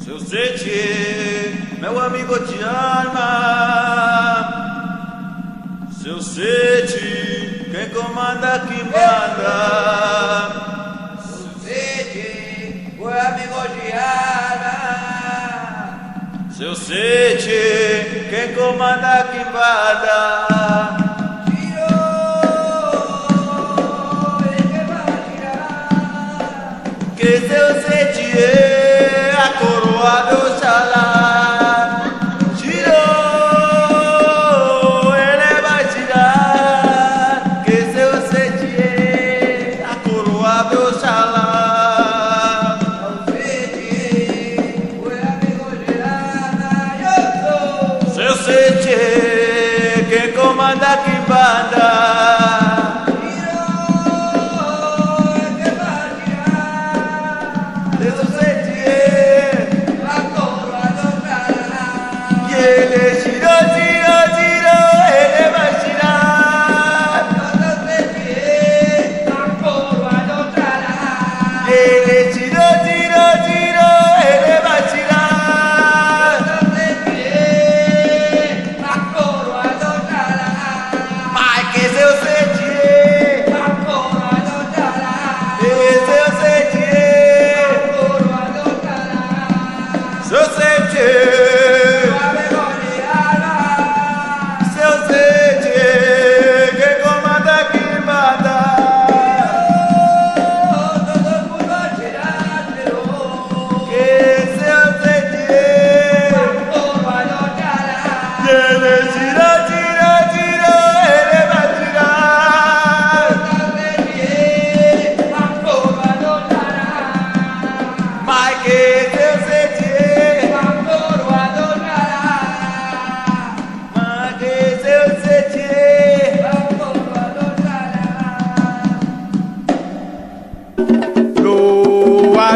Seu Sete, meu amigo de alma. Seu Sete, quem comanda, quem manda. Seu Sete, meu amigo de alma. Seu Sete, quem comanda, quem manda. Que seu Sete é a coroa do Oxalá. Tirou, ele vai tirar. Que seu Sete é a coroa do Oxalá. Seu Sete, quem comanda, quem manda.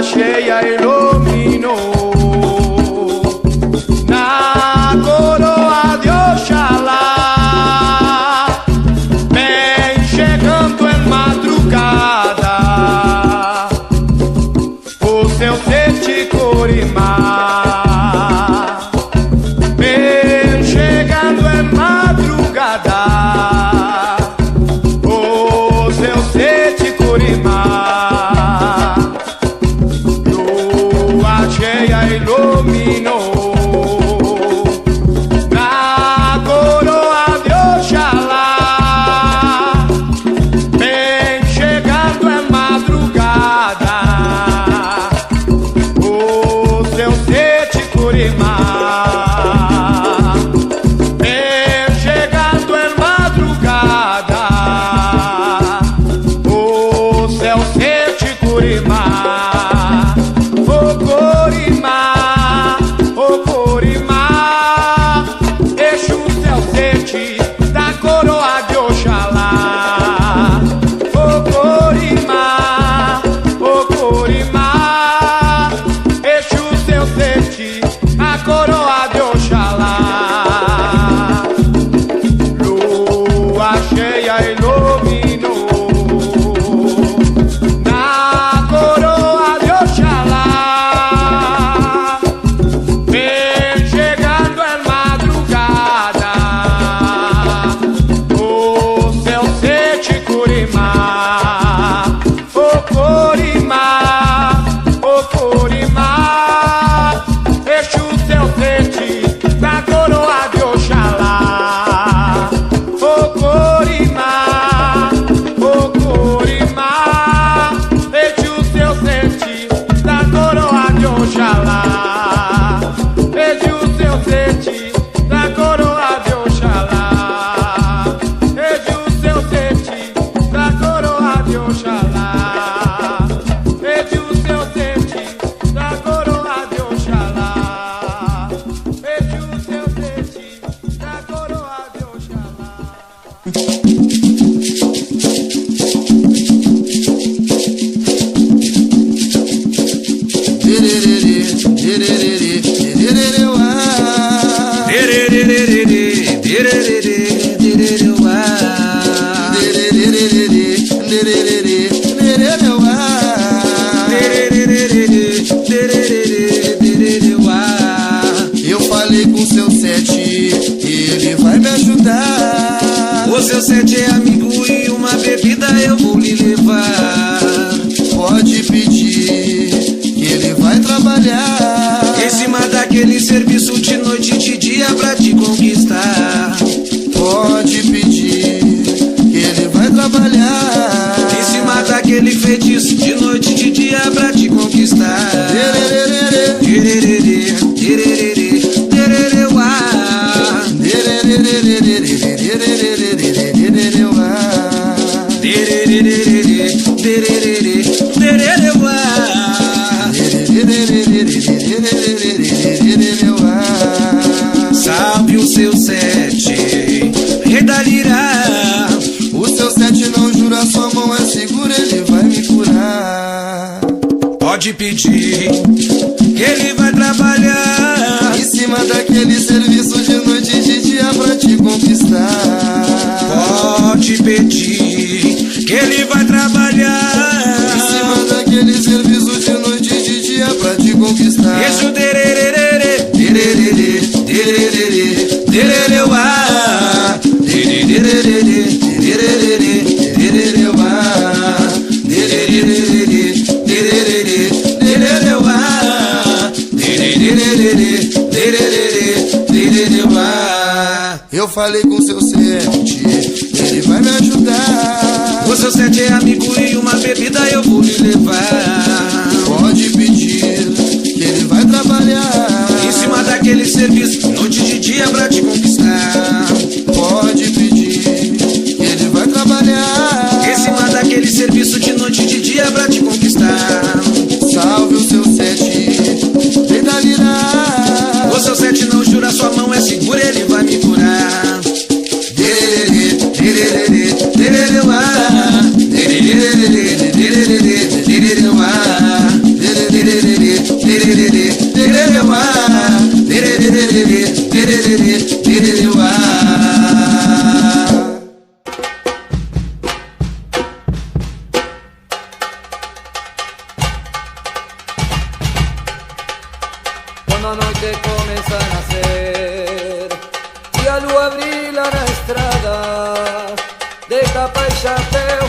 Cheia iluminou na coroa de Oxalá, bem chegando em madrugada, o seu Sete Corimá, bem chegando em madrugada, o seu Sete Corimá. Iluminou na coroa de Oxalá, bem chegando em madrugada, o seu Sete Corimá, bem chegando em madrugada, o seu Sete Corimá. sete é amigo e uma bebida eu vou lhe levar. Pode pedir que ele vai trabalhar Em cima daquele serviço de noite e de dia pra te conquistar. Pode pedir que ele vai trabalhar Em cima daquele feitiço de noite e de dia pra te conquistar. Tererê, tererê, tererê, uá. Tererê, tererê, tererê, uá. Salve o seu sete, rei da lira. O seu sete não jura, sua mão é segura, ele vai me curar. Pode pedir que ele vai trabalhar Em cima daquele serviço de noite e de dia pra te conquistar. Pode pedir que ele vai trabalhar Em cima daquele serviço de noite e de dia pra te conquistar. Isso tererê, tererê, tererê, tererê, uá. Tererê, tererê, tererê, uá. Tererê, tererê, tererê, uá. Tererê, tererê, tererê, uá. Eu falei com seu sete, ele vai me ajudar. O seu sete é amigo e uma bebida eu vou lhe levar. Pode pedir que ele vai trabalhar Em cima daquele serviço, noite de dia pra te conquistar. Pode pedir que ele vai trabalhar Em cima daquele serviço de noite de dia pra te conquistar. Salve o seu sete, vem da lira. O seu sete não jura, sua mão é segura, ele vai me curar. Tererê, tererê, tererê, uá. Tererê, tererê, tererê, uá. Tererê, tererê, tererê, uá. Tererê, tererê, tererê, uá. Cuando a noite comienza a nacer y a luz abrila na estrada, de capa y chapéu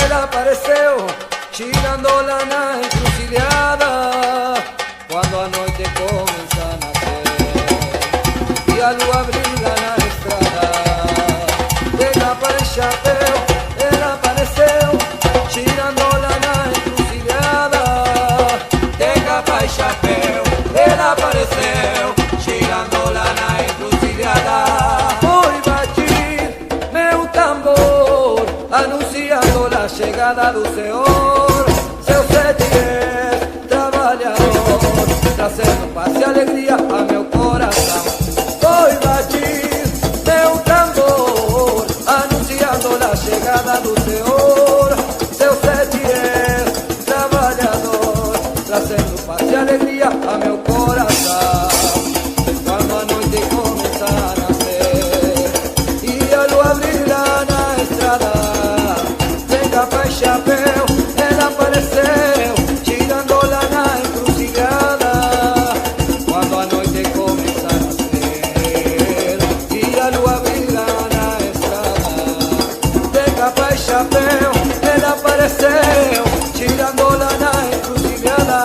él apareceu, tirándola na encrucijada. Cuando a noite comienza a nacer y a luz abrila na estrada, de capa y chapéu él apareceu, tirándola na encrucijada. De capa y chapéu él apareceu, tirándola na encrucijada. Hoy batir meu tambor, anunciando la llegada do Senhor. Seu sete é trabalhador, trazendo paz e alegria a meu coração. Hoy batir meu tambor, anunciando la llegada do Senhor. Seu sete é trabalhador, trazendo paz e alegria a meu coração. Quando a noite começa a nascer e a lua brilha na estrada, de capa e chapéu ela apareceu, tirándola na encrucijada. Quando a noite começa a nascer e a lua brilha na estrada, de capa e chapéu ela apareceu, tirándola na encrucijada.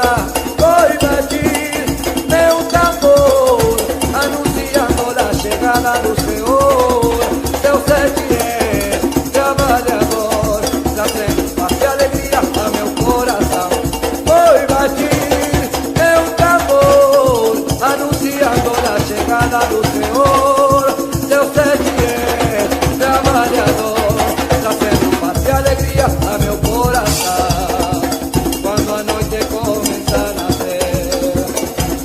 Hoy batir meu tambor, anunciando la llegada do Senhor. Seu sete é trabalhador, trazendo paz e alegria a meu coração. Hoy batir meu tambor, anunciando la llegada do Senhor. Seu sete é trabalhador, trazendo paz e alegria a meu coração. Quando a noite começa a nascer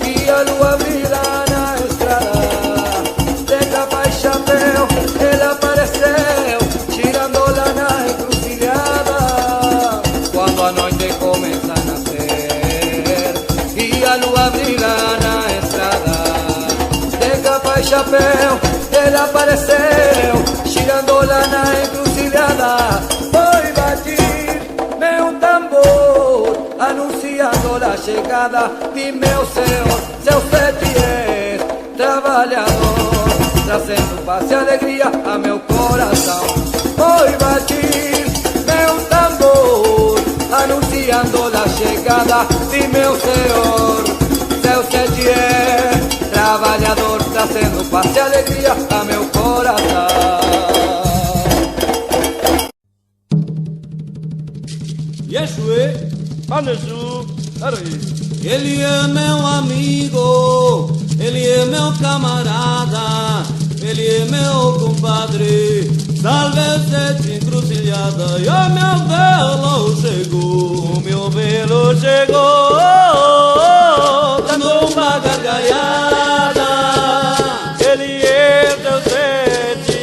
e a lua brilha na estrada, de capa e chapéu ele apareceu, tirándola na encrucijada. Quando a noite começa a nascer e a lua brilha na estrada, de capa e chapéu ele apareceu, tirándola na encrucijada. Hoy batir meu tambor, anunciando la llegada de meu Senhor. Seu sete é trabalhador, trazendo paz e alegria a meu coração. Hoy batir meu tambor, anunciando la chegada de meu senhor. Seu sede é trabalhador, trazendo paz e alegria a meu coração. Yeshua, Panesu, ele é meu amigo, ele é meu camarada, ele é meu compadre. Salve-se encruzilhada e o meu velo chegou, o meu velo chegou, dando uma gargalhada. Ele é teu sede,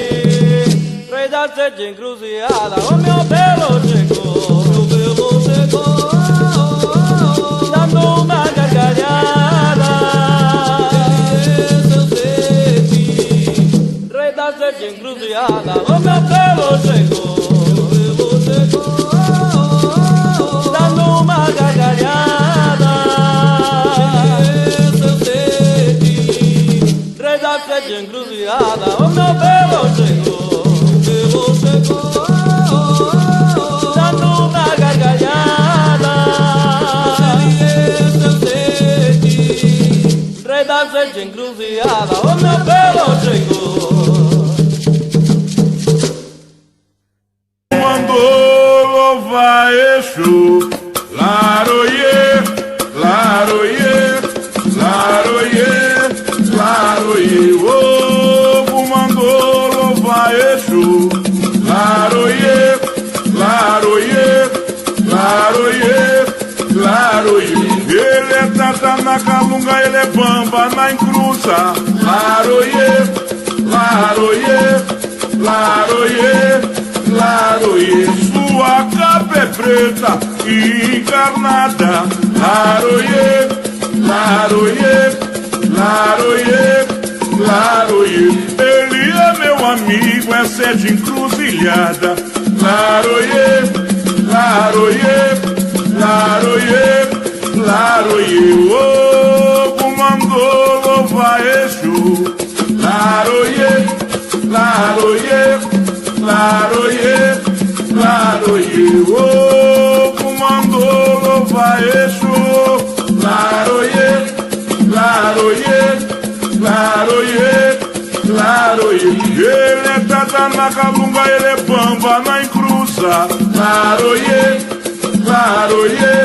rei da sede encruzilhada, o meu velo chegou, meu velo chegou, dando uma gargalhada. Ele é teu sede, rei da sede encruzilhada, o meu velo chegou, dando uma gargalhada. Ele é teu sede, rei da sede encruzilhada, o meu velo chegou, dando uma gargalhada. Ele é teu sede, rei da sede encruzilhada, o meu velo chegou. Exu, laroie, laroie, laroie, laroie, o povo mandou louvar Exu, laroie, laroie, laroie, laroie, ele é tata na calunga, ele é bamba na encruza, laroie, laroie, laroie, laroie, sua capa é preta e encarnada, laroie, laroie, laroie, laroie, ele é meu amigo, é sede encruzilhada, laroie, laroie, laroie, laroie, o povo mandou louvar Exu, laroie, laroie, laroie, laroie, o povo mandou louvar Exu, laroie, laroie, laroie, laroie, ele é tata na calunga, ele é bamba na encruza, laroie, laroie,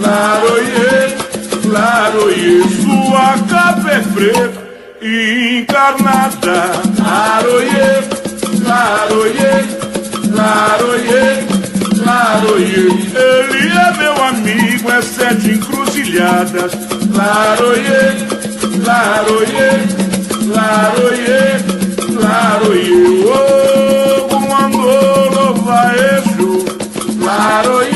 laroie, laroie, sua capa é preta e encarnada, laroie, laroie, laroie, laroie, ele é meu amigo, é sete encruzilhadas, laroie, laroie, laroie, laroie, o povo mandou louvar Exu, laroie.